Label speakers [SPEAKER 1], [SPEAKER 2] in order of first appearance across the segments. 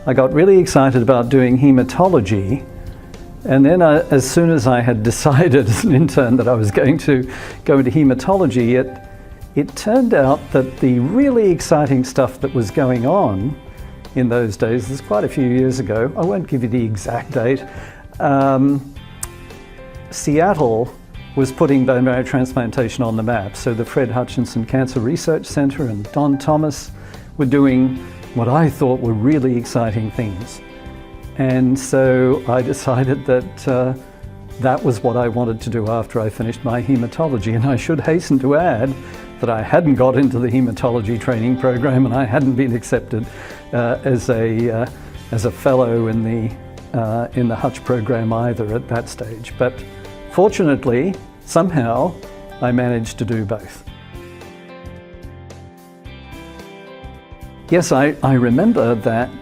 [SPEAKER 1] I got really excited about doing hematology. And then as soon as I had decided as an intern that I was going to go into hematology, it turned out that the really exciting stuff that was going on in those days, this is quite a few years ago, I won't give you the exact date, Seattle was putting bone marrow transplantation on the map. So the Fred Hutchinson Cancer Research Center and Don Thomas were doing what I thought were really exciting things. And so I decided that that was what I wanted to do after I finished my hematology. And I should hasten to add that I hadn't got into the hematology training program, and I hadn't been accepted as a fellow in the Hutch program either at that stage. But fortunately, somehow, I managed to do both. Yes, I remember that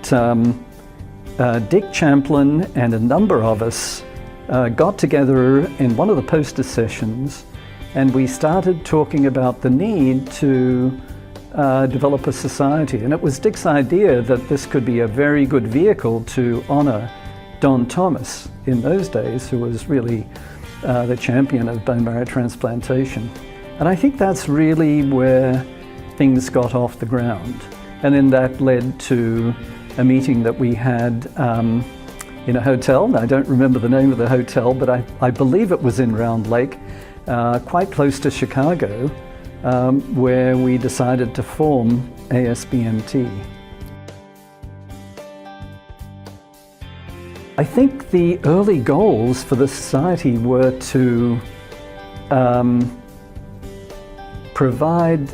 [SPEAKER 1] Dick Champlin and a number of us got together in one of the poster sessions, and we started talking about the need to develop a society. And it was Dick's idea that this could be a very good vehicle to honor Don Thomas in those days, who was really the champion of bone marrow transplantation. And I think that's really where things got off the ground. And then that led to a meeting that we had in a hotel. I don't remember the name of the hotel, but I believe it was in Round Lake, quite close to Chicago, where we decided to form ASBMT. I think the early goals for the society were to provide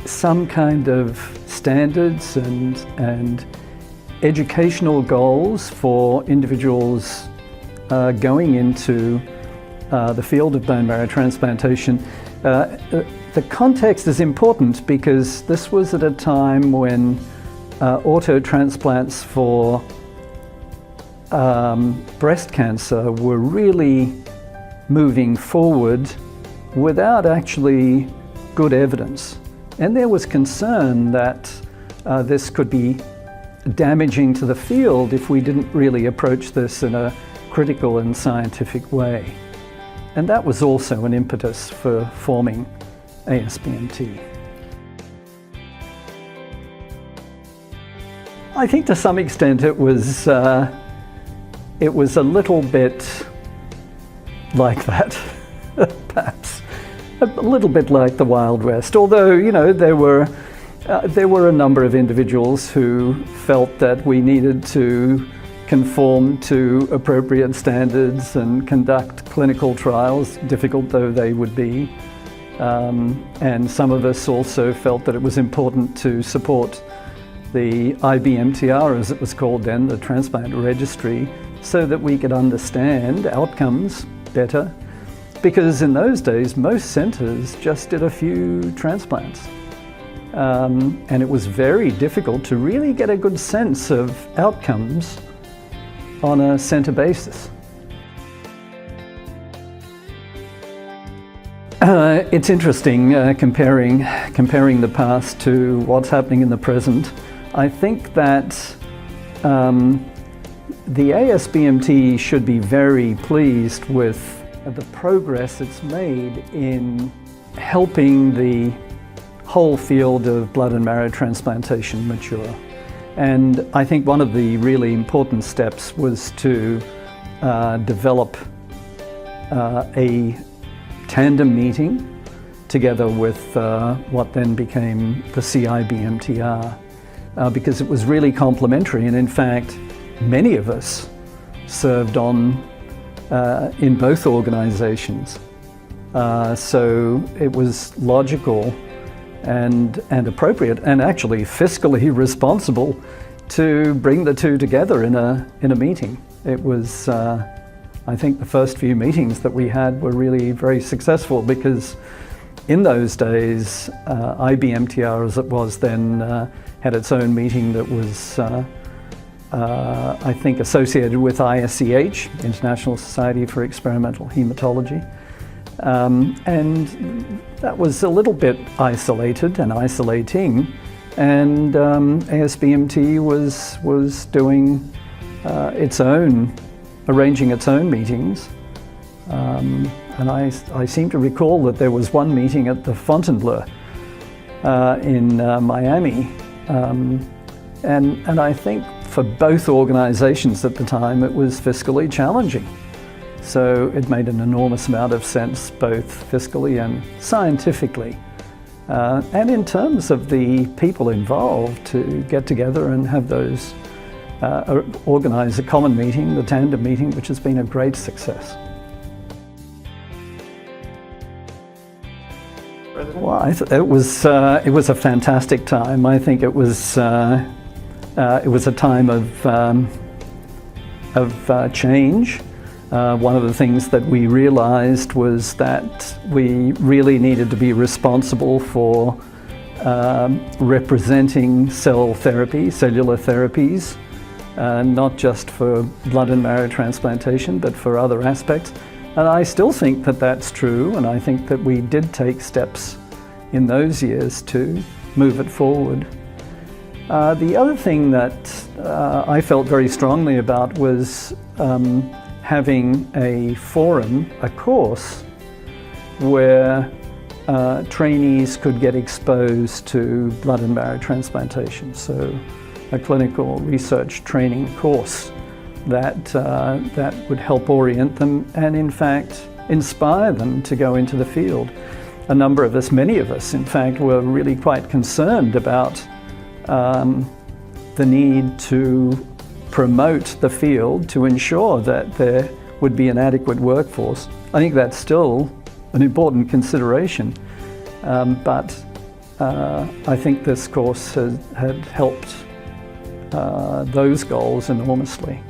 [SPEAKER 1] some kind of standards and educational goals for individuals going into the field of bone marrow transplantation. The context is important because this was at a time when auto transplants for breast cancer were really moving forward without actually good evidence. And there was concern that this could be damaging to the field if we didn't really approach this in a critical and scientific way. And that was also an impetus for forming ASBMT. I think to some extent it was a little bit like that, perhaps. A little bit like the Wild West, although, you know, there were a number of individuals who felt that we needed to conform to appropriate standards and conduct clinical trials, difficult though they would be. And some of us also felt that it was important to support the IBMTR, as it was called then, the Transplant Registry, so that we could understand outcomes better. Because in those days, most centers just did a few transplants. And it was very difficult to really get a good sense of outcomes on a center basis. It's interesting comparing the past to what's happening in the present. I think that the ASBMT should be very pleased with the progress it's made in helping the whole field of blood and marrow transplantation mature. And I think one of the really important steps was to develop a tandem meeting together with what then became the CIBMTR, because it was really complementary, and in fact many of us served on in both organizations. So it was logical and appropriate, and actually fiscally responsible, to bring the two together in a meeting. It was, I think the first few meetings that we had were really very successful, because in those days, IBMTR as it was then had its own meeting that was I think associated with ISCH, International Society for Experimental Hematology. And that was a little bit isolated and isolating, and ASBMT was doing arranging its own meetings. And I seem to recall that there was one meeting at the Fontainebleau in Miami. And I think for both organizations at the time, it was fiscally challenging. So it made an enormous amount of sense, both fiscally and scientifically. And in terms of the people involved, to get together and have those, organize a common meeting, the Tandem meeting, which has been a great success. Well, it was a fantastic time. I think it was a time of change. One of the things that we realized was that we really needed to be responsible for representing cell therapy, cellular therapies, not just for blood and marrow transplantation, but for other aspects. And I still think that that's true, and I think that we did take steps in those years to move it forward. The other thing that I felt very strongly about was having a forum, a course, where trainees could get exposed to blood and marrow transplantation. So a clinical research training course that would help orient them and, in fact, inspire them to go into the field. A number of us, many of us, in fact, were really quite concerned about the need to promote the field to ensure that there would be an adequate workforce. I think that's still an important consideration, but I think this course had helped those goals enormously.